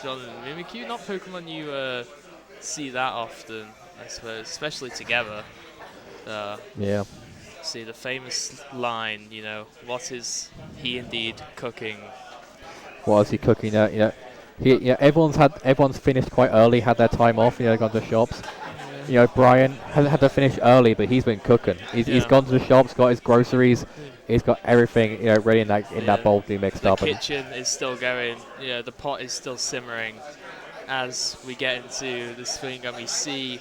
Gastrodon and Mimikyu, not Pokemon you see that often, I suppose, especially together. Yeah. See the famous line, what is he indeed cooking? What is he cooking? Everyone's finished quite early, had their time off, gone to shops. Brian hasn't had to finish early, but he's been cooking. He's Yeah. gone to the shops, got his groceries, he's got everything ready in that bowl to be mixed up. The kitchen is still going. The pot is still simmering. As we get into the swing and we see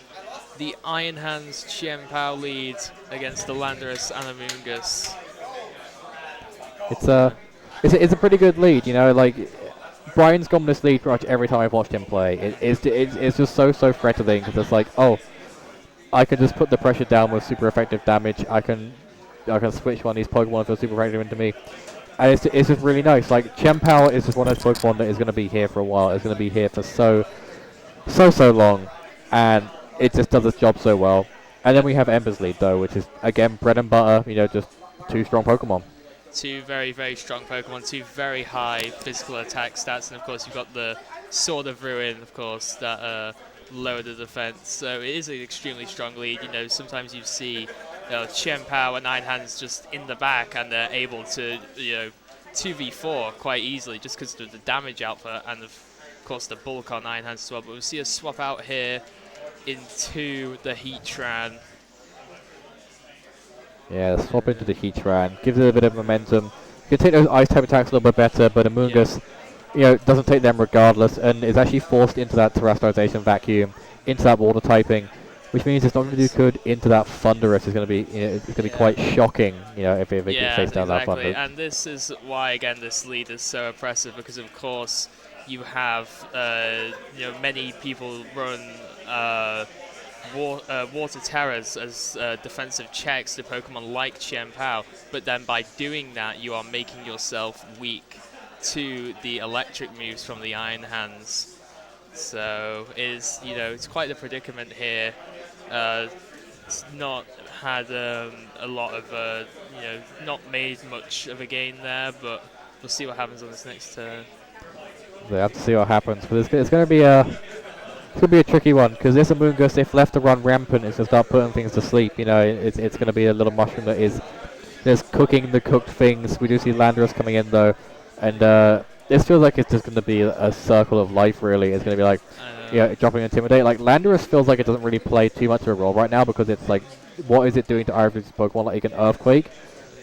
the Iron Hands Chien-Pao lead against the Landorus and Amoonguss. It's a pretty good lead. Like Brian's gone this lead pretty much every time I've watched him play. It's just so threatening because it's like, oh, I can just put the pressure down with super effective damage. I can switch one of these Pokemon for super effective into me. And it's just really nice. Like, Chien-Pao is just one of those Pokemon that is going to be here for a while. It's going to be here for so long. And it just does its job so well. And then we have Ember's lead, though, which is, again, bread and butter, just two strong Pokemon. Two very, very strong Pokemon, two very high physical attack stats. And, of course, you've got the Sword of Ruin, of course, that lower the defense. So it is an extremely strong lead. Sometimes you see Chien-Pao and Nine Hands just in the back, and they're able to 2v4 quite easily just because of the damage output and of course the bulk on Nine Hands as well. But we'll see a swap out here into the Heatran. Yeah, swap into the Heatran, gives it a bit of momentum. You can take those ice type attacks a little bit better, but Amoonguss doesn't take them regardless, and is actually forced into that terrestrialization vacuum, into that water typing, which means it's not going to do good into that Thunderous. It's going to be it's going to be quite shocking, if it can face down that Thunderous. And this is why again this lead is so oppressive, because of course you have many people run Water Terrors as defensive checks to Pokemon like Chien-Pao, but then by doing that you are making yourself weak to the electric moves from the Iron Hands. So it's quite the predicament here. It's not had a lot of not made much of a gain there, but we'll see what happens on this next turn. We have to see what happens, but it's going to be a tricky one, because this Amoonguss, if left to run rampant, is going to start putting things to sleep. It's going to be a little mushroom that is just cooking the cooked things. We do see Landorus coming in though, and this feels like it's just going to be a circle of life. Really, it's going to be like dropping Intimidate. Like Landorus feels like it doesn't really play too much of a role right now, because it's like, what is it doing to either of these Pokemon? Like, it can Earthquake,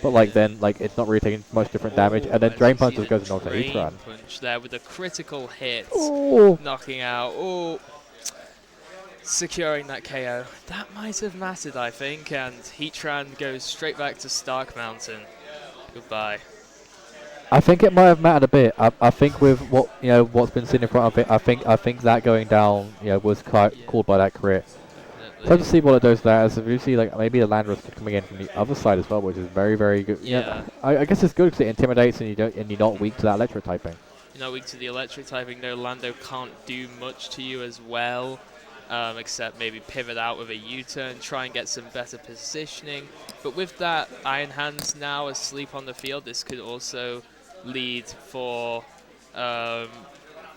but then it's not really taking much different damage, and then Drain Punch just goes and knocks out Heatran. Punch there with a critical hit, Ooh. knocking out. Securing that KO. That might have mattered, I think, and Heatran goes straight back to Stark Mountain. Goodbye. I think it might have mattered a bit. I think with what's been seen in front of it, I think that going down was called by that crit. Definitely. So to see what it does there, as you see, like maybe the Landorus coming in from the other side as well, which is very, very good. Yeah. I guess it's good because it intimidates, and you're not weak to that electric typing. You're not weak to the electric typing. No, Lando can't do much to you as well. Except maybe pivot out with a U-turn, try and get some better positioning. But with that Iron Hands now asleep on the field, this could also lead for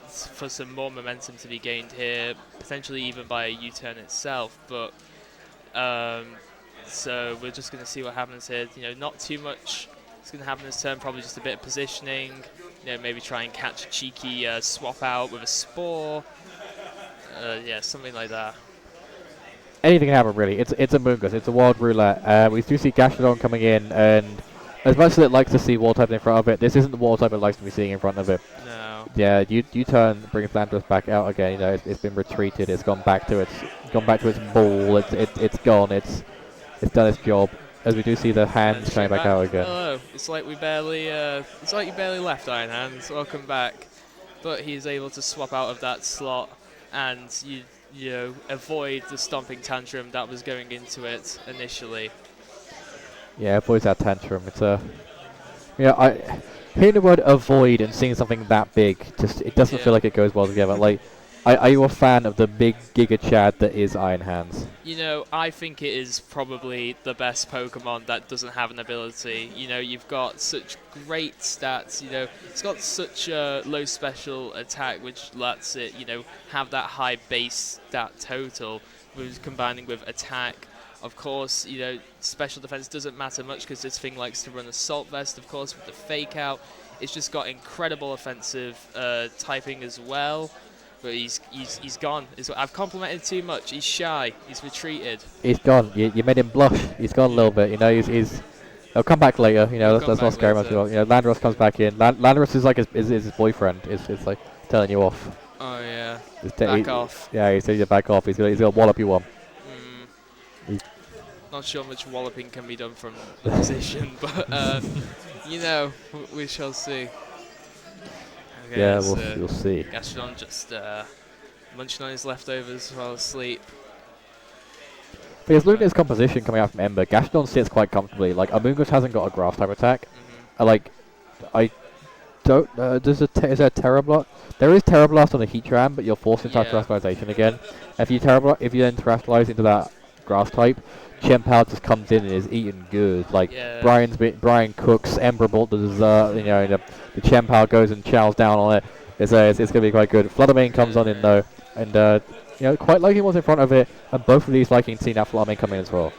some more momentum to be gained here, potentially even by a U-turn itself. But so we're just going to see what happens here. Not too much is going to happen this turn. Probably just a bit of positioning. Maybe try and catch a cheeky swap out with a Spore. Yeah, something like that. Anything can happen, really. It's Amoonguss. It's a wild roulette. We do see Gastrodon coming in, and as much as it likes to see wall type in front of it, this isn't the wall type it likes to be seeing in front of it. No. Yeah, U-turn brings Landorus back out again. It's been retreated. It's gone back to its ball. It's gone. It's done its job. As we do see the hands coming back out again. Hello. It's like you barely left, Iron Hands. Welcome back. But he's able to swap out of that slot, and avoid the stomping tantrum that was going into it initially. Yeah, avoids that tantrum. It's hearing the word avoid and seeing something that big, it doesn't feel like it goes well together. Like, Are you a fan of the big Giga Chad that is Iron Hands? You know, I think it is probably the best Pokemon that doesn't have an ability. You know, you've got such great stats. You know, it's got such a low special attack, which lets it, you know, have that high base stat total, with combining with attack. Of course, you know, special defense doesn't matter much because this thing likes to run Assault Vest, of course, with the Fake Out. It's just got incredible offensive typing as well. But he's gone. I've complimented too much. He's shy. He's retreated. He's gone. You made him blush. He's gone a little bit. You know, he's he'll come back later. You know, that's not scary much at all. You know, Landorus comes back in. Landorus is like his boyfriend. It's like telling you off. Oh yeah. Back off. Yeah, he's telling you to back off. He's gonna wallop you one. Not sure much walloping can be done from the position, but you know, we shall see. Okay, yeah, we'll see. Gastrodon just munching on his leftovers while asleep. Because looking at his composition coming out from Ember, Gastrodon sits quite comfortably. Like, Amoonguss hasn't got a grass type attack. I don't. Is there a Terra Blast? There is Terra Blast on the Heatran, but you're forced into Terastallization again. If you then Terastallize into that grass type, Chempow just comes in and is eating good. Like Brian cooks, Ember Bolt the dessert. You know, the Chempow goes and chows down on it. It's going to be quite good. Fluttermane comes on in though, and you know, quite liking what's in front of it, and both of these liking seeing that Fluttermane come in as well.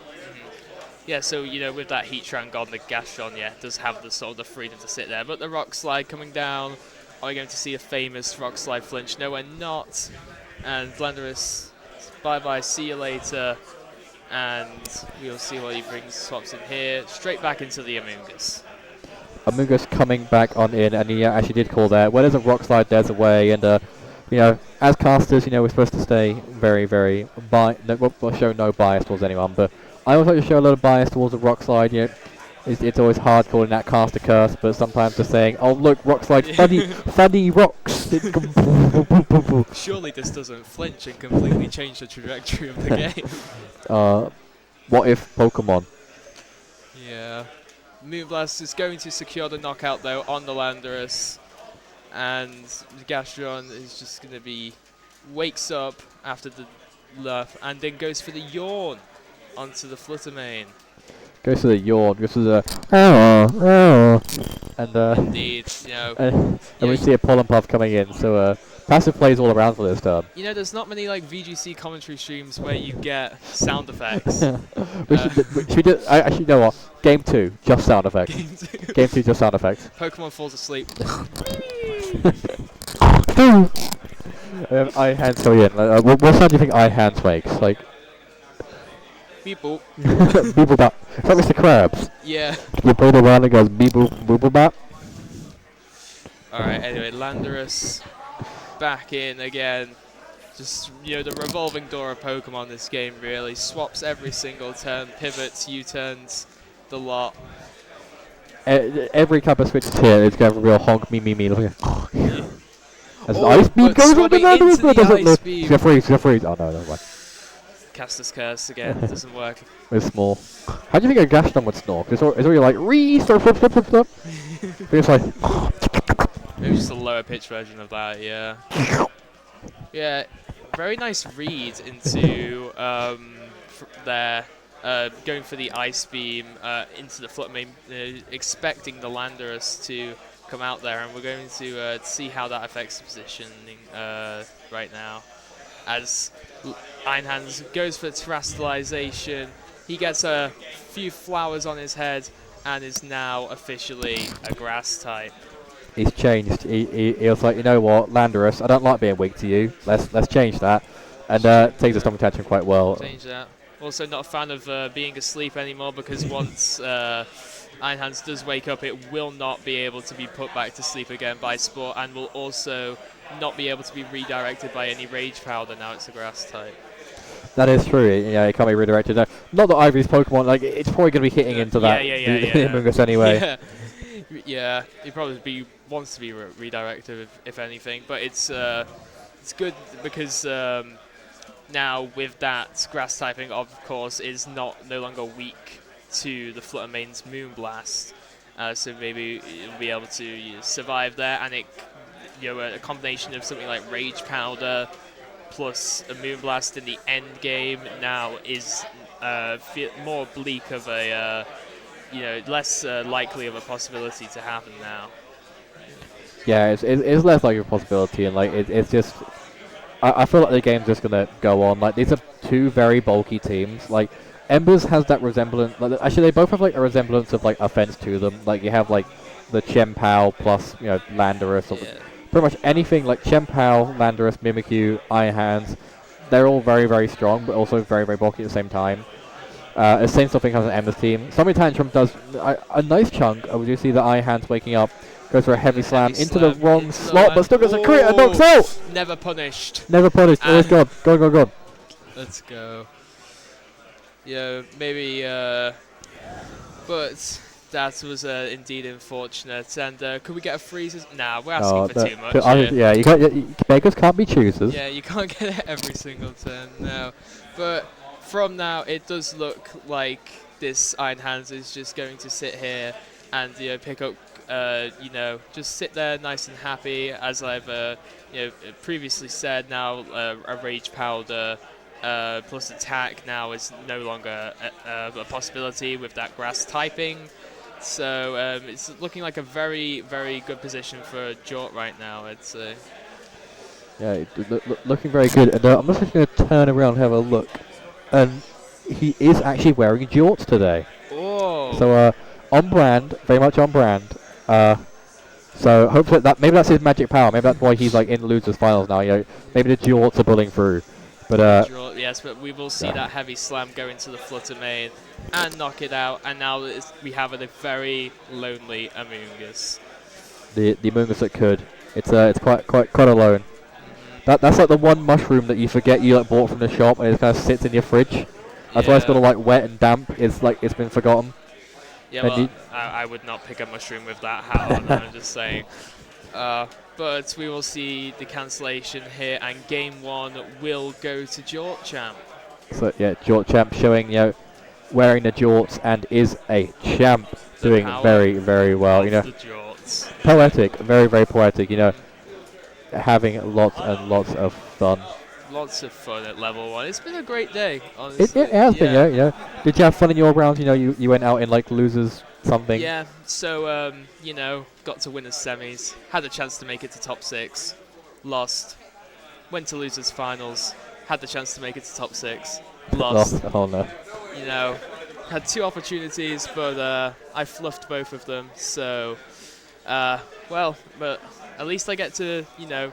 Yeah, so you know, with that Heatran gone, the Gastrodon does have the sort of the freedom to sit there. But the Rock Slide coming down, are we going to see a famous Rock Slide flinch? No, we're not. And Landorus, bye bye, see you later. And we'll see what he brings, swaps in here, straight back into the Amoonguss. Amoonguss coming back on in, and he actually did call there. Where there's a Rock Slide, there's a way, and you know, as casters, you know, we're supposed to stay very, very we'll show no bias towards anyone, but I always like to show a little bias towards the Rock Slide. You know, it's always hard calling that caster curse, but sometimes just saying, "Oh look, Rock Slide, funny rocks." Surely this doesn't flinch and completely change the trajectory of the game. What if Pokemon? Yeah. Moonblast is going to secure the knockout though on the Landorus, and Gastrodon is just going to be wakes up after the Lurf and then goes for the Yawn onto the Fluttermane. Goes to the Yawn, goes to the and indeed, you know, and we see a Pollen Puff coming in, so passive plays all around for this turn. You know, there's not many like VGC commentary streams where you get sound effects. Actually, you know what? Game 2, just sound effects. Game 2, just sound effects. Pokemon falls asleep. I hands so in. What sound do you think I hands makes? Like. Beep boop. Beep boop bop. Is that Mr. Krabs? Yeah. You play the one and goes beep boop boop boop bop. Alright, anyway, Landorus back in again. Just, you know, the revolving door of Pokemon this game really. Swaps every single turn, pivots, U-turns, the lot. Every couple of switches here, it's going to real honk me. As an ice beam but goes on the Landorus, but it doesn't look. He's gonna freeze. Oh no, never mind. Caster's Curse again, doesn't work. It's small. How do you think a Gastrodon would snore? It's already like, flip. It's like. Maybe just a lower pitch version of that, yeah. Yeah, very nice read into there, going for the Ice Beam into the Fluttermane, expecting the Landorus to come out there, and we're going to see how that affects the positioning right now. As Iron Hands goes for Terastallization, he gets a few flowers on his head and is now officially a Grass type. He's changed. He was like, you know what, Landorus, I don't like being weak to you. Let's change that, and takes the Stomach Tantrum quite well. Change that. Also, not a fan of being asleep anymore, because once Iron Hands does wake up, it will not be able to be put back to sleep again by Sport, and will also not be able to be redirected by any Rage Powder. Now it's a Grass type. That is true. Yeah, it can't be redirected. Not that Ivory's Pokemon, like, it's probably going to be hitting into that Amoonguss anyway. Yeah, he probably wants to be redirected if anything, but it's good because now with that Grass typing, of course, is no longer weak to the Fluttermane's Moonblast, so maybe it'll be able to survive there, and it, you know, a combination of something like Rage Powder plus a Moonblast in the end game now is more bleak of a, less likely of a possibility to happen now. Yeah, it's less like a possibility, and like it's just I feel like the game's just gonna go on. Like these are two very bulky teams. Like Embers has that resemblance. Like, actually, they both have like a resemblance of like offense to them. Like you have like the Chien-Pao plus Landorus, or pretty much anything like Chien-Pao, Landorus, Mimikyu, Iron Hands. They're all very very strong, but also very very bulky at the same time. The same sort of thing has an Embers team. Zombie Tantrum does a nice chunk. We do see the Iron Hands waking up. Goes for a heavy slam into the wrong slot, but still gets a crit and knocks out! Never punished. Never punished, always gone. Gone. Let's go. Yeah, maybe, but that was indeed unfortunate. And could we get a freeze? Nah, we're asking for too much. Yeah, beggars can't be choosers. Yeah, you can't get it every single turn, no. But from now, it does look like this Iron Hands is just going to sit here and pick up. Just sit there nice and happy, as I've previously said. Now a Rage Powder plus attack now is no longer a possibility with that grass typing. So it's looking like a very, very good position for Jort right now, I'd say. Yeah, looking very good. And I'm just going to turn around and have a look. And he is actually wearing jorts today. Oh. So on brand, very much on brand. So hopefully maybe that's his magic power. Maybe that's why he's like in losers finals now. Maybe the jorts are pulling through. But yes, but we will see that heavy slam go into the Flutter Mane and knock it out. And now we have a very lonely Amoonguss. The Amoonguss that could. It's quite alone. That's like the one mushroom that you forget you bought from the shop and it kind of sits in your fridge. That's why it's got like wet and damp. It's like it's been forgotten. Yeah, well, I would not pick a mushroom with that hat on, I'm just saying. But we will see the cancellation here, and game one will go to JortChamp. So, yeah, JortChamp showing, wearing the jorts and is a champ, doing very, very well. The jorts. Poetic, very, very poetic, having lots and lots of fun. Lots of fun at level 1. It's been a great day, honestly. It has been, Did you have fun in your rounds? You went out in like losers something. Yeah, so, got to win the semis. Had a chance to make it to top 6. Lost. Went to losers finals. Had the chance to make it to top 6. Lost. Oh no. Had 2 opportunities, but I fluffed both of them. So, but at least I get to,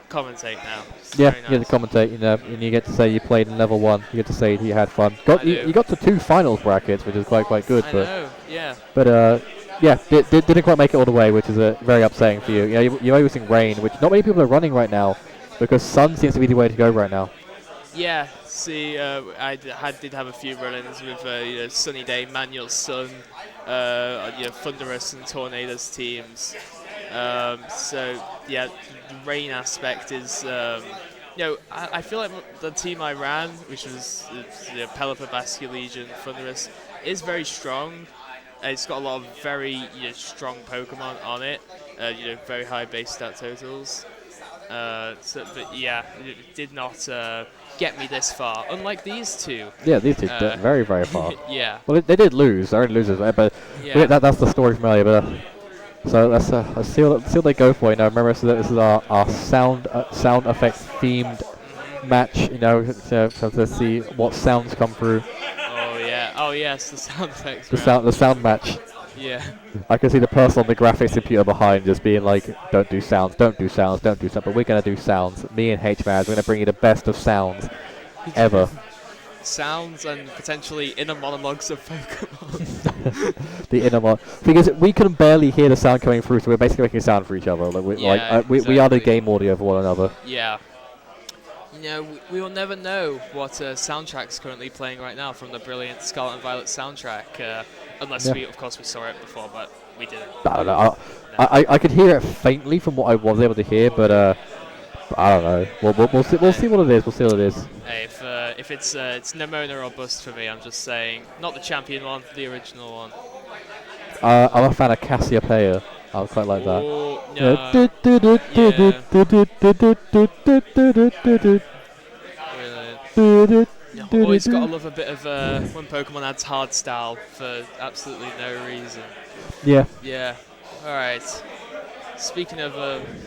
commentate now. Yeah, you get to commentate, and you get to say you played in level 1. You get to say you had fun. You got to 2 finals brackets, which is quite good. I know, yeah. But didn't quite make it all the way, which is very upsetting for you. You're using rain, which not many people are running right now, because sun seems to be the way to go right now. Yeah, see, I did have a few run-ins with Sunny Day, Manual Sun, Thunderous and Tornadoes teams. So yeah, the rain aspect is, I feel like the team I ran, which was Pelipper, Basque Legion, Thunderous, is very strong. It's got a lot of very strong Pokemon on it, very high base stat totals. But yeah, it did not get me this far, unlike these two. Yeah, these two very, very far. Yeah. Well, they did lose. They're only losers, right? But yeah. That's the story from earlier. But so let's see what they go for. Remember, this is our sound effects themed match. So let's see what sounds come through. Oh yes, the sound effects. The sound match. Yeah. I can see the person on the graphics computer behind just being like, don't do sounds, don't do sounds, don't do sounds. But we're going to do sounds. Me and H-Maz, we're going to bring you the best of sounds ever. Sounds and potentially inner monologues of Pokemon. The inner monologue. Because we can barely hear the sound coming through, so we're basically making a sound for each other. We are the game audio for one another. Yeah. We will never know what soundtrack's currently playing right now from the brilliant Scarlet and Violet soundtrack, unless we saw it before, but we didn't. I don't know. I could hear it faintly from what I was able to hear, but I don't know. We'll see what it is. We'll see what it is. Hey, if it's Nemona or Bust for me, I'm just saying, not the champion one, the original one. I'm a fan of Cassiopeia. I quite like that. Oh, no. Always got to love a bit of when Pokemon adds hard style for absolutely no reason. Yeah. Yeah. All right. Speaking of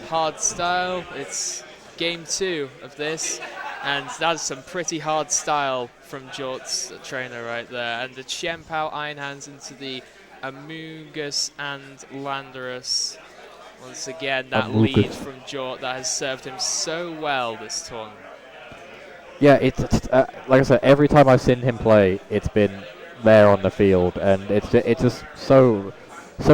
hard style, it's game 2 of this, and that's some pretty hard style from Jort's trainer right there. And the Chien-Pao Iron Hands into the Amoonguss and Landorus. Once again, that lead from Jort that has served him so well this tournament. Yeah, it's like I said, every time I've seen him play, it's been there on the field, and it's just so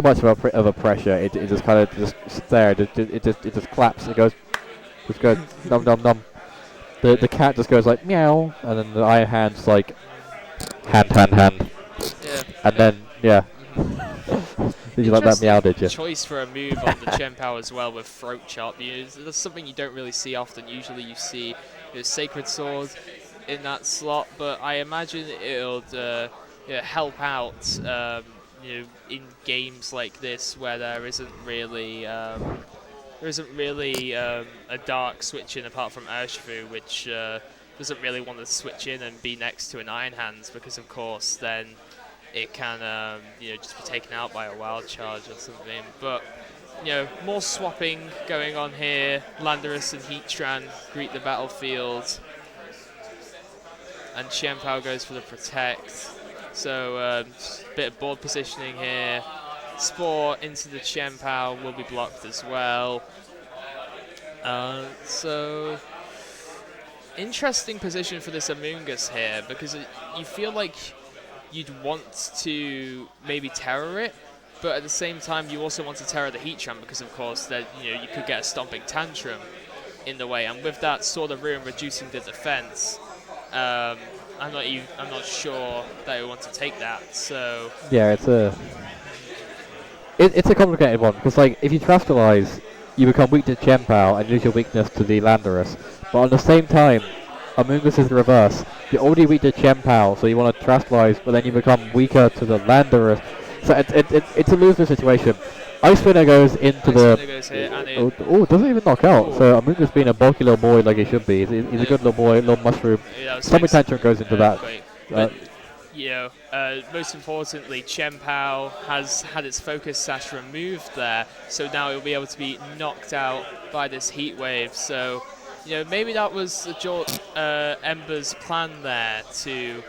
much of a pressure. It just kind of just there. It just claps. It goes, just goes num num num. The cat just goes like meow, and then the Iron Hand's like hand. Yeah. And then yeah. Did you like that meow? Did you? Choice for a move on the Chien-Pao as well with Throat Chop. That's something you don't really see often. Usually you see Sacred Sword in that slot, but I imagine it'll help out in games like this where there isn't really a dark switch in apart from Urshifu, which doesn't really want to switch in and be next to an Iron Hands because of course then it can just be taken out by a Wild Charge or something. But more swapping going on here. Landorus and Heatran greet the battlefield, and Chien-Pao goes for the Protect. So a bit of board positioning here. Spore into the Chien-Pao will be blocked as well. So interesting position for this Amoonguss here, because you feel like you'd want to maybe terror it, but at the same time you also want to terror the Heatran because of course that you could get a Stomping Tantrum in the way, and with that Sword of Ruin reducing the defense, I'm not sure that I want to take that. So yeah, it's a complicated one because like if you Terastallize, you become weak to Chien-Pao and lose your weakness to the Landorus, but at the same time Amoonguss is the reverse. You're already weak to Chien-Pao, so you want to Terastallize, but then you become weaker to the Landorus. So it's a loser situation. Ice Spinner goes into it doesn't even knock out. So Amoonguss being a bulky little boy like he should be. He's a good little boy, little mushroom. Stomping Tantrum goes into that. Most importantly, Chien-Pao has had its Focus Sash removed there, so now it will be able to be knocked out by this Heat Wave. So maybe that was Ember's plan there to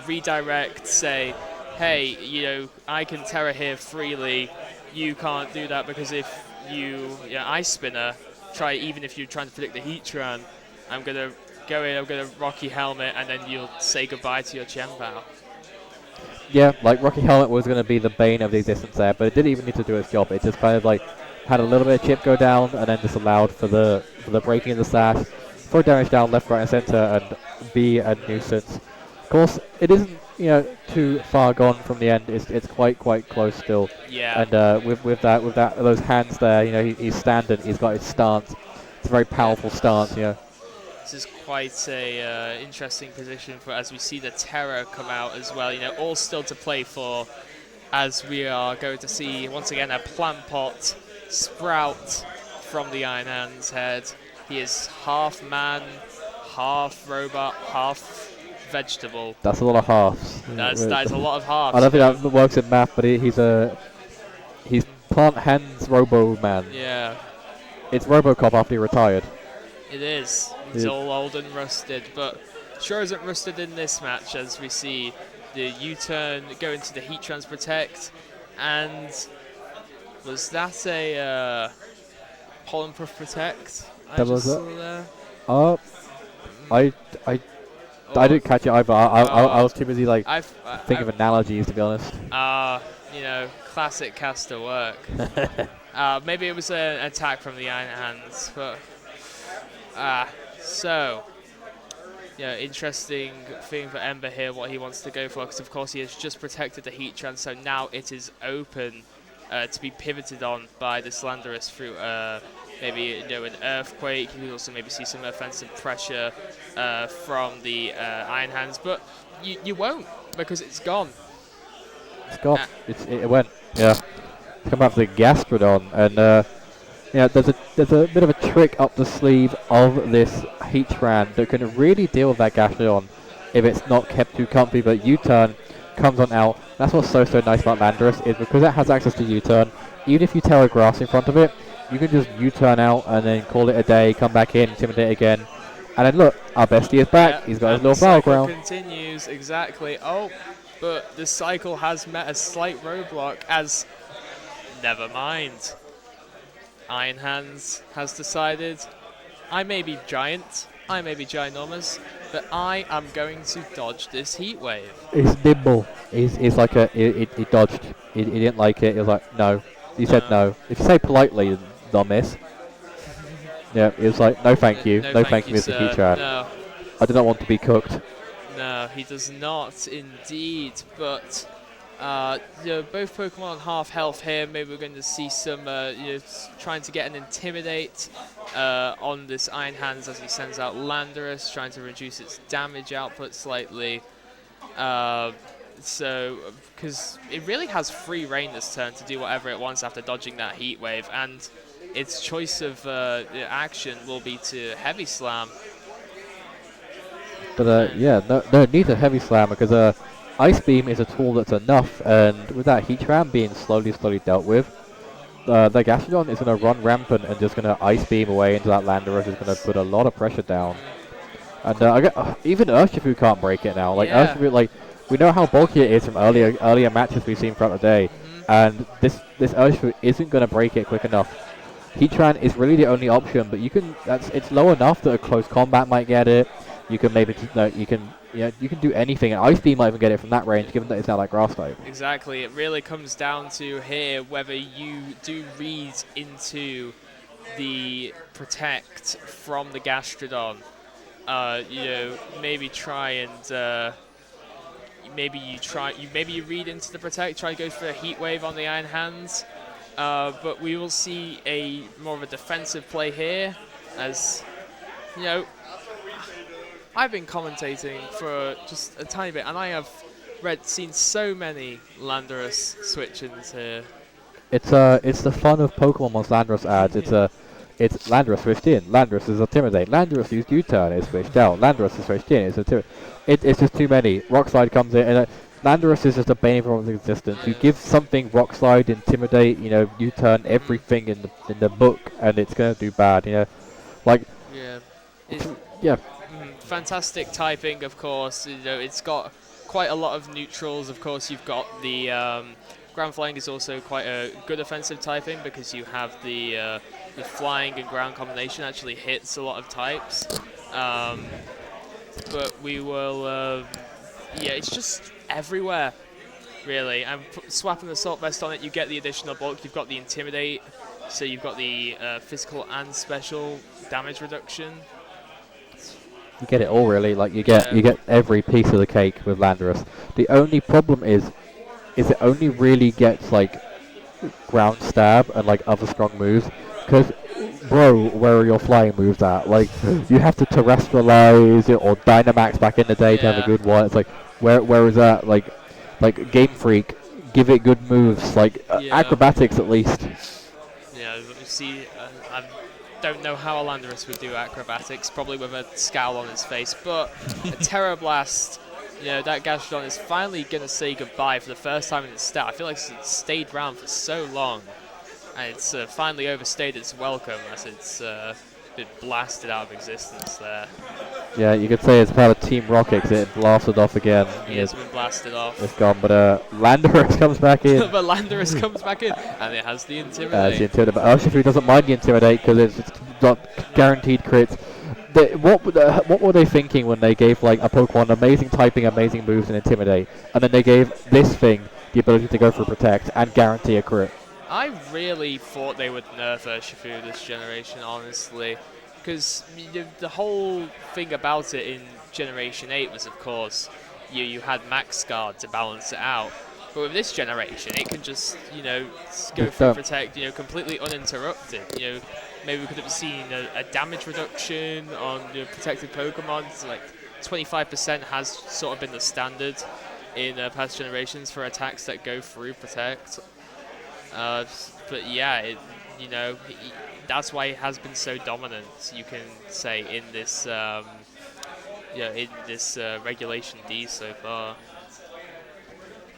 redirect, say, hey, I can Terra here freely, you can't do that because if you Ice Spinner, even if you're trying to predict the Heatran, I'm going to go in, I'm going to Rocky Helmet, and then you'll say goodbye to your Chien-Pao. Yeah, like Rocky Helmet was going to be the bane of the existence there, but it didn't even need to do its job. It just kind of like had a little bit of chip go down, and then just allowed for the breaking of the sash, throw damage down left, right, and center, and be a nuisance. Of course, it isn't too far gone from the end. It's quite close still. Yeah. And with those hands there, he's standing. He's got his stance. It's a very powerful stance. This is quite a interesting position for as we see the Terror come out as well. All still to play for, as we are going to see once again a Plant Pot sprout from the Iron Hand's head. He is half man, half robot, half vegetable. That's a lot of halves. That is a lot of halves. I don't think that works in math, but he's Plant Hands Robo Man. Yeah. It's RoboCop after he retired. It is. He's all old and rusted, but sure isn't rusted in this match as we see the U-turn go into the Heatran's Protect, and was that a Pollenpuff Protect? That was it. I didn't catch it either. I was too busy think of analogies, to be honest. Classic caster work. Maybe it was an attack from the Iron Hands, but interesting thing for Ember here, what he wants to go for, because of course he has just protected the Heatran, so now it is open to be pivoted on by this Landorus through maybe an Earthquake. You can also maybe see some offensive pressure from the Iron Hands, but you won't, because it's gone. It's gone. It went. Yeah. Come after the Gastrodon, and there's a bit of a trick up the sleeve of this Heatran that can really deal with that Gastrodon if it's not kept too comfy. But U-turn comes on out. That's what's so nice about Landorus is because it has access to U-turn. Even if you tear a grass in front of it, you can just U-turn out and then call it a day. Come back in, intimidate again, and then look, our bestie is back. Yeah, He's got his and the little cycle battleground. continues, exactly. Oh, but the cycle has met a slight roadblock as... Never mind. Iron Hands has decided, I may be giant, I may be ginormous, but I am going to dodge this heat wave. It's nimble. It's like it dodged. It didn't like it. It was like, no. He said no. If you say politely, they'll miss. Yeah, it was like, no thank you. No thank you, Mr. Heatran. No. I do not want to be cooked. No, he does not indeed, but both Pokemon on half health here. Maybe we're going to see some trying to get an Intimidate on this Iron Hands as he sends out Landorus, trying to reduce its damage output slightly. So, because it really has free reign this turn to do whatever it wants after dodging that Heat Wave, and its choice of action will be to Heavy Slam. But yeah, no need a Heavy Slam because Ice Beam is a tool that's enough, and with that Heatran being slowly dealt with, the Gastrodon is going to run rampant and just going to Ice Beam away into that Landorus. Is going to put a lot of pressure down. And even Urshifu can't break it now. Like Urshifu, like we know how bulky it is from earlier matches we've seen throughout the day, and this Urshifu isn't going to break it quick enough. Heatran is really the only option, but it's low enough that a close combat might get it. You can maybe you can do anything, and Ice Beam might even get it from that range, given that it's now like Grass type. Exactly, it really comes down to here whether you do read into the Protect from the Gastrodon. Maybe try and maybe you read into the Protect, try to go for a Heat Wave on the Iron Hands, but we will see a more of a defensive play here, as I've been commentating for just a tiny bit, and I have seen so many Landorus switch-ins here. It's the fun of Pokemon once Landorus adds. It's Landorus switched in. Landorus is Intimidate. Landorus used U-turn. It's switched out. Landorus is switched in. It's just too many. Rock Slide comes in, and Landorus is just a bane of everyone's existence. You give something Rock Slide, Intimidate, U-turn, everything in the book, and it's gonna do bad. Fantastic typing, of course. It's got quite a lot of neutrals. Of course, you've got the ground flying is also quite a good offensive typing because you have the flying and ground combination actually hits a lot of types. But we will, it's just everywhere, really. And swapping the Assault Vest on it, you get the additional bulk. You've got the Intimidate, so you've got the physical and special damage reduction. You get it all really. Like you get every piece of the cake with Landorus. The only problem is it only really gets like ground stab and like other strong moves. Because, bro, where are your flying moves at? Like you have to terrestrialize it or Dynamax back in the day to have a good one. It's like where is that? Like Game Freak, give it good moves. Like acrobatics at least. Yeah, you see. I don't know how a Landorus would do acrobatics, probably with a scowl on his face, but a Terra Blast, that Gastrodon is finally going to say goodbye for the first time in its stat. I feel like it's stayed around for so long, and it's finally overstayed its welcome as it's been blasted out of existence there. Yeah, you could say it's part of Team Rocket because it blasted off again. It's been blasted off. It's gone, but Landorus comes back in. But Landorus comes back in, and it has the Intimidate. But Urshifu doesn't mind the Intimidate because it's not guaranteed crits. What were they thinking when they gave like a Pokemon amazing typing, amazing moves, and Intimidate, and then they gave this thing the ability to go for Protect and guarantee a crit? I really thought they would nerf Urshifu this generation, honestly, because the whole thing about it in Generation 8 was, of course, you had Max Guard to balance it out. But with this generation, it can just, go for Protect, completely uninterrupted. Maybe we could have seen a damage reduction on protected Pokemon. So like 25% has sort of been the standard in past generations for attacks that go through Protect. But yeah, that's why it has been so dominant, you can say, in this regulation D so far.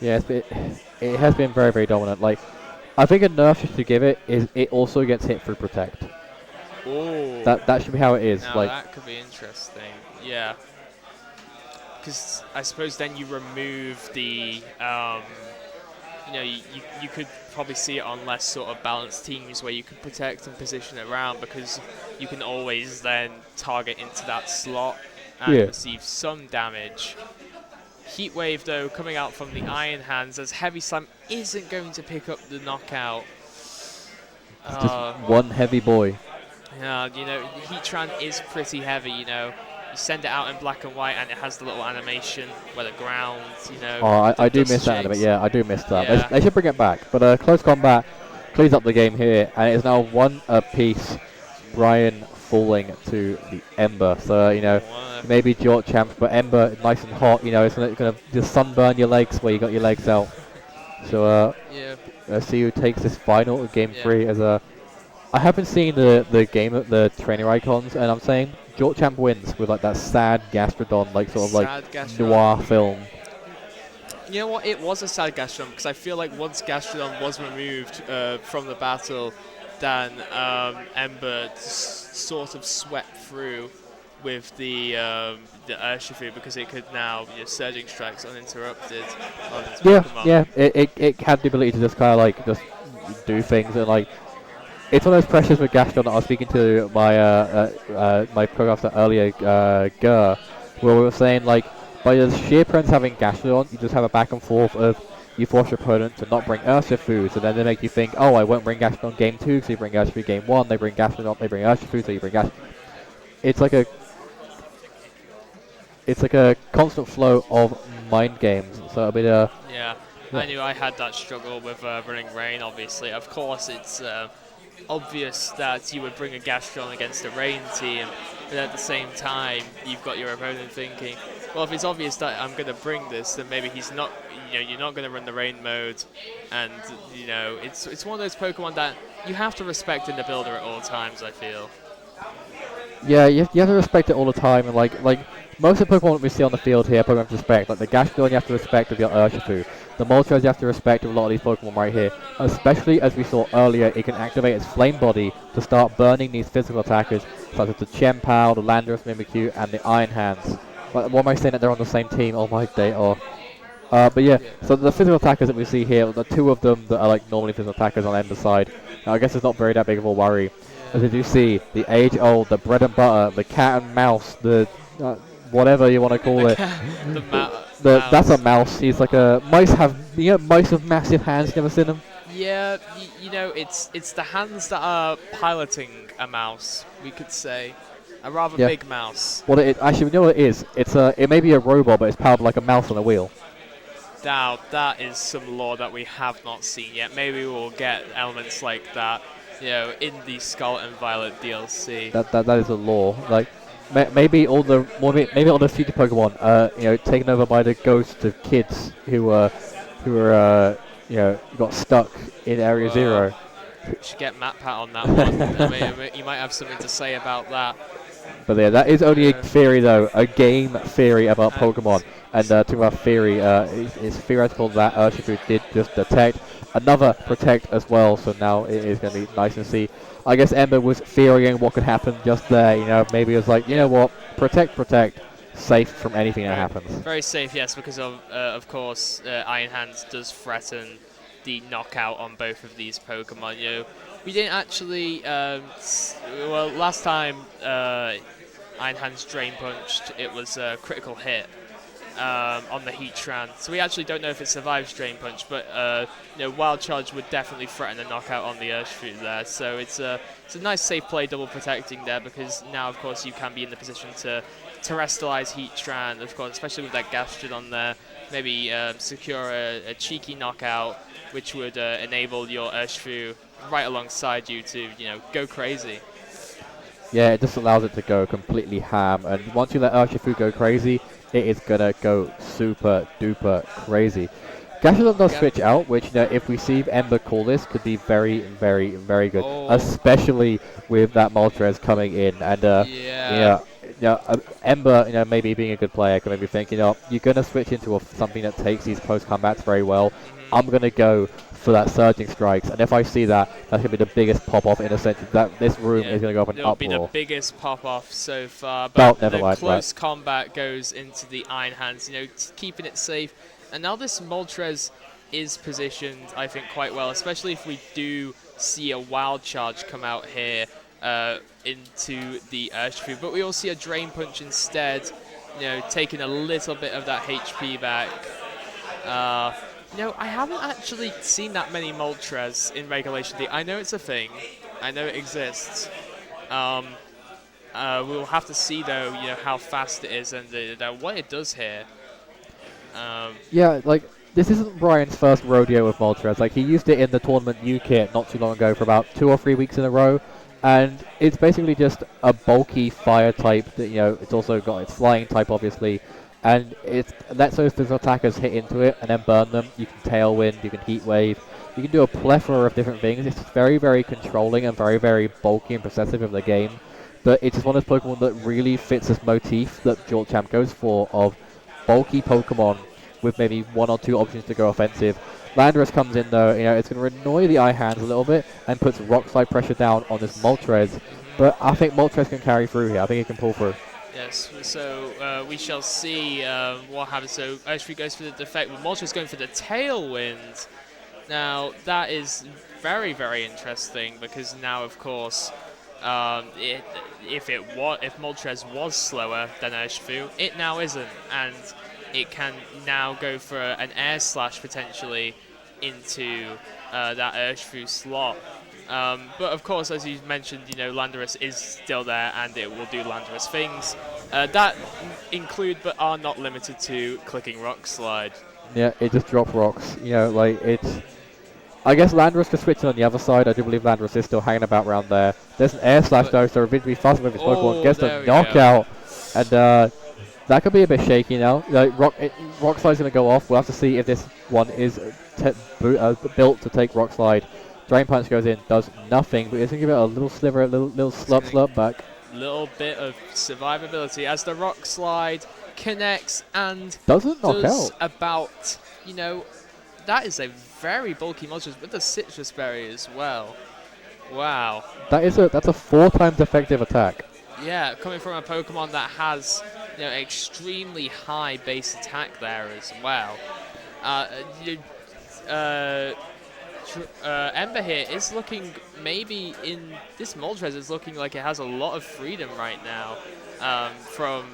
Yeah, it has been very, very dominant. Like, I think a nerf you should give it is it also gets hit through protect. Oh, That should be how it is. now Like, that could be interesting. Yeah, because I suppose then you remove the you could probably see it on less sort of balanced teams where you could protect and position it around, because you can always then target into that slot and receive some damage. Heat Wave, though, coming out from the Iron Hands, as Heavy Slam isn't going to pick up the knockout. just one heavy boy. Yeah, Heatran is pretty heavy, You send it out in black and white, and it has the little animation where the ground, Oh, I do miss that anime. Yeah, I do miss that. Yeah. They should bring it back. But Close Combat cleans up the game here, and it is now 1 apiece. Brian falling to the Ember. So, maybe JortChamp, but Ember nice and hot. It's going to just sunburn your legs where you got your legs out. So, let's see who takes this final game 3. I have been seeing the trainer icons, and I'm saying JortChamp wins with like that sad Gastrodon, like sort of like noir film. You know what? It was a sad Gastrodon, because I feel like once Gastrodon was removed from the battle, then Ember sort of swept through with the Urshifu, because it could now Surging Strikes uninterrupted on its Pokemon. Yeah, it had the ability to just kind of like just do things, and like it's one of those pressures with Gastrodon that I was speaking to my choreographer earlier, Gur, where we were saying like by the sheer presence having Gastrodon, you just have a back and forth of you force your opponent to not bring Urshifu, so then they make you think, oh, I won't bring Gastrodon game 2, so you bring Urshifu game 1, they bring Gastrodon, they bring Urshifu, so you bring Gastrodon. It's like a constant flow of mind games, so it'll be yeah. I knew I had that struggle with running Rain, obviously. Of course, it's obvious that you would bring a Gastrodon against a Rain team, but at the same time, you've got your opponent thinking, well, if it's obvious that I'm going to bring this, then maybe he's not, you're not going to run the Rain mode, and, it's one of those Pokemon that you have to respect in the builder at all times, I feel. Yeah, you have to respect it all the time, and like most of the Pokemon that we see on the field here, Pokemon have to respect. Like the Gastrodon you have to respect with your Urshifu. The Moltres you have to respect with a lot of these Pokemon right here. Especially as we saw earlier, it can activate its Flame Body to start burning these physical attackers, such as the Chien-Pao, the Landorus Mimikyu, and the Iron Hands. What am I saying that they're on the same team? Oh my day, oh. But yeah, so the physical attackers that we see here, the 2 of them that are like normally physical attackers on Ember's side, now I guess it's not very that big of a worry. As you do see, the age-old, the bread and butter, the cat and mouse, the whatever you want to call it. That's a mouse. He's like a mice mice with massive hands. You ever seen them? Yeah, it's the hands that are piloting a mouse. We could say a rather big mouse. Well, actually, we know what it is. It may be a robot, but it's powered like a mouse on a wheel. Now that is some lore that we have not seen yet. Maybe we'll get elements like that, in the Scarlet and Violet DLC. That is a lore. Like. Maybe all the future Pokemon, taken over by the ghosts of kids who got stuck in Area 0. We should get MatPat on that one. You might have something to say about that. But yeah, that is only a theory though, a game theory about Pokemon. And to our theory, it's theoretical that Urshifu did just detect another protect as well. So now it is going to be nice to see. I guess Ember was fearing what could happen just there. Maybe it was like, what, protect, safe from anything that happens. Very safe, yes, because of course, Iron Hands does threaten the knockout on both of these Pokemon. We didn't actually, well, last time Iron Hands Drain Punched, it was a critical hit on the Heatran. So we actually don't know if it survives Drain Punch, but Wild Charge would definitely threaten a knockout on the Urshifu there. So it's a nice safe play, double protecting there, because now of course you can be in the position to terrestrialize Heatran, of course, especially with that Gastrodon there. Maybe secure a cheeky knockout, which would enable your Urshifu right alongside you to go crazy. Yeah, it just allows it to go completely ham, and once you let Urshifu go crazy, it is gonna go super duper crazy. Gashadon does Yeah. switch out, which, if we see Ember call this, could be very, very, very good. Oh. Especially with that Moltres coming in. And, Yeah. Ember, maybe being a good player, could maybe think, you're going to switch into something that takes these close combats very well. I'm going to go for that Surging Strikes. And if I see that, that should be the biggest pop-off in a sense that this room is going to go up in It'll uproar. be the biggest pop-off so far. Oh, But never the mind, close combat goes into the Iron Hands, keeping it safe. And now this Moltres is positioned, I think, quite well, especially if we do see a Wild Charge come out here into the Urshifu. But we will see a Drain Punch instead, taking a little bit of that HP back. I haven't actually seen that many Moltres in Regulation D. I know it's a thing. I know it exists. We'll have to see, though, how fast it is and what it does here. Yeah, this isn't Brian's first rodeo with Moltres. He used it in the tournament U-Kit not too long ago for about 2 or 3 weeks in a row. And it's basically just a bulky fire type that, it's also got its flying type, obviously. And it lets those attackers hit into it and then burn them. You can Tailwind, you can Heat Wave. You can do a plethora of different things. It's very, very controlling and very, very bulky and possessive of the game. But it's just one of those Pokemon that really fits this motif that JortChamp goes for of bulky Pokemon with maybe 1 or 2 options to go offensive. Landorus comes in though, it's going to annoy the Eye Hands a little bit and puts Rock Slide pressure down on this Moltres. But I think Moltres can carry through here. I think he can pull through. Yes, so we shall see what happens. So Urshifu goes for the defect, but Moltres going for the Tailwind. Now, that is very, very interesting because now, of course, if Moltres was slower than Urshifu, it now isn't, and it can now go for an Air Slash potentially into that Urshifu slot. But of course, as you mentioned, Landorus is still there and it will do Landorus things. That include but are not limited to clicking Rock Slide. Yeah, it just drops rocks. It's... I guess Landorus could switch in on the other side. I do believe Landorus is still hanging about around there. There's an Air Slash though, so Ravage fast with his Pokemon gets the knockout. And that could be a bit shaky now. Rock Slide's going to go off. We'll have to see if this one is built to take Rock Slide. Drain Punch goes in, does nothing, but it's going to give it a little sliver, a little slurp back. Little bit of survivability as the Rock Slide connects and doesn't knock out. About, that is a very bulky Moltres with the Citrus Berry as well. Wow. That's a 4 times effective attack. Yeah, coming from a Pokemon that has extremely high base attack there as well. Ember here is looking, maybe in this Moltres is looking like it has a lot of freedom right now from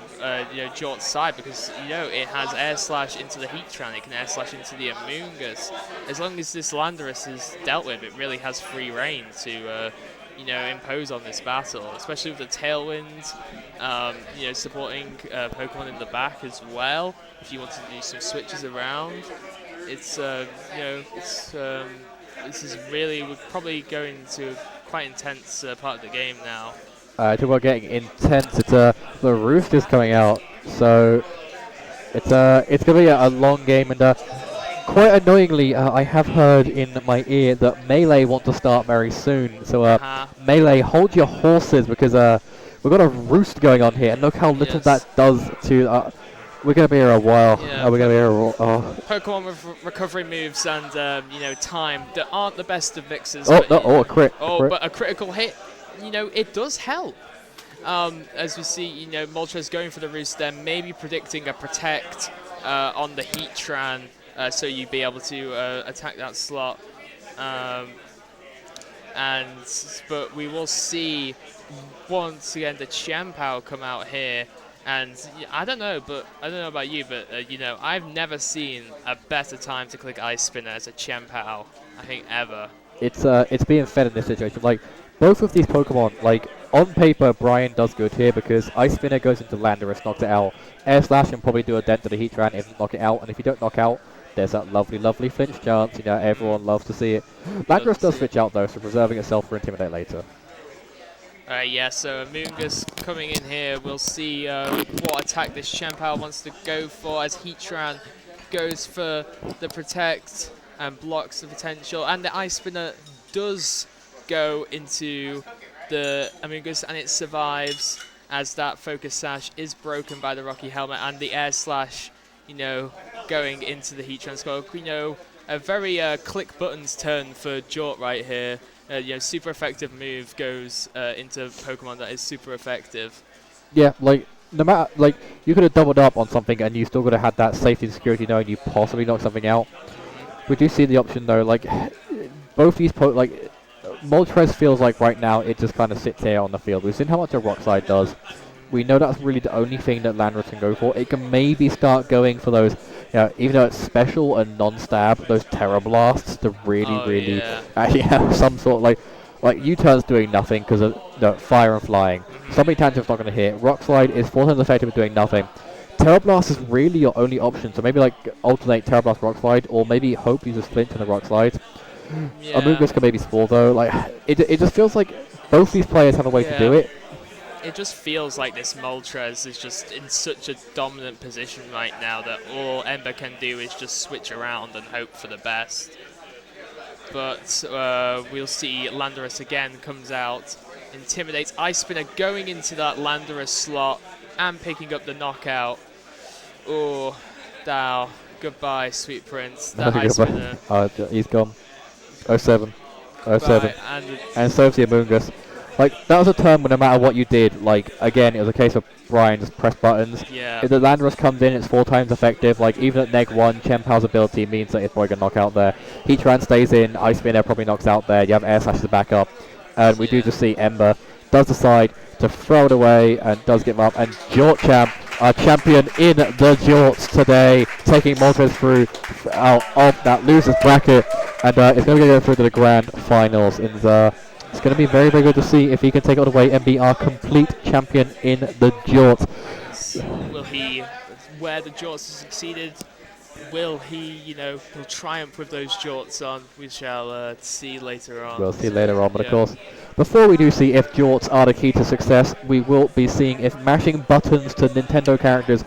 Jort's side, because it has Air Slash into the Heatran, it can Air Slash into the Amoonguss. As long as this Landorus is dealt with, it really has free reign to impose on this battle, especially with the Tailwind, supporting Pokemon in the back as well. If you want to do some switches around, this is really, we're probably going to quite intense part of the game now. Talk about getting intense. It's the Rooster's coming out, so it's going to be a long game. And quite annoyingly, I have heard in my ear that Melee want to start very soon. So Melee, hold your horses, because we've got a Roost going on here, and look how little that does to. We're going to be here a while. Yeah, we're going to be here Pokemon with recovery moves and time that aren't the best of mixes. A crit. But a critical hit, it does help. As we see, Moltres going for the Roost there, maybe predicting a Protect on the Heatran, so you'd be able to attack that slot. But we will see once again the Champao come out here. And I don't know about you, but I've never seen a better time to click Ice Spinner as a Champao, I think, ever. It's being fed in this situation. Both of these Pokemon, on paper, Brian does good here because Ice Spinner goes into Landorus, knocks it out. Air Slash can probably do a dent to the Heatran if you knock it out, and if you don't knock out, there's that lovely, lovely flinch chance. Everyone loves to see it. Landorus does switch out though, so preserving itself for Intimidate later. So Amoonguss coming in here. We'll see what attack this Champao wants to go for, as Heatran goes for the protect and blocks the potential, and the Ice Spinner does go into the Amoonguss, and it survives as that focus sash is broken by the Rocky Helmet, and the air slash, you know, going into the heat transfer. You know, a very click buttons turn for Jort right here. You know, super effective move goes into Pokemon that is super effective. Yeah, like no matter, like you could have doubled up on something and you still could have had that safety and security knowing you possibly knocked something out. We do see the option though, like both these Moltres feels like right now it just kind of sits here on the field. We've seen how much a Rock Slide does. We know that's really the only thing that Landorus can go for. It can maybe start going for those, you know, even though it's special and non-stab, those Terror Blasts to really actually have some sort of like U-turn's doing nothing because of fire and flying. Something Tangent's not going to hit. Rock Slide is 4 times effective at doing nothing. Terror Blast is really your only option, so maybe like alternate Terror Blast Rock Slide, or maybe hope uses Flint in the Rock Slide. Amoonguss can maybe Spore though. Like it just feels like both these players have a way to do it. It just feels like this Moltres is just in such a dominant position right now that all Ember can do is just switch around and hope for the best. But we'll see Landorus again comes out, intimidates Ice Spinner going into that Landorus slot and picking up the knockout. Oh, Dow, goodbye, Sweet Prince. That Ice Spinner. He's gone. 07. 07. And so is the Amoonguss. Like, that was a turn where no matter what you did, like, again, it was a case of Brian just press buttons. Yeah. If the Landorus comes in, it's 4 times effective. Like, even at neg 1, Chempow's ability means that it's probably going to knock out there. Heatran stays in, Ice Spinner probably knocks out there. You have Air Slash to back up. And we do just see Ember does decide to throw it away and does give up. And JortChamp, our champion in the Jorts today, taking Moltres through out of that loser's bracket. And it's going to go through to the grand finals. And it's going to be very, very good to see if he can take it all the way and be our complete champion in the Jorts. Will he, where the Jorts have succeeded, will he, you know, will triumph with those Jorts on? We shall see later on. We'll see later on, but of course, before we do see if Jorts are the key to success, we will be seeing if mashing buttons to Nintendo characters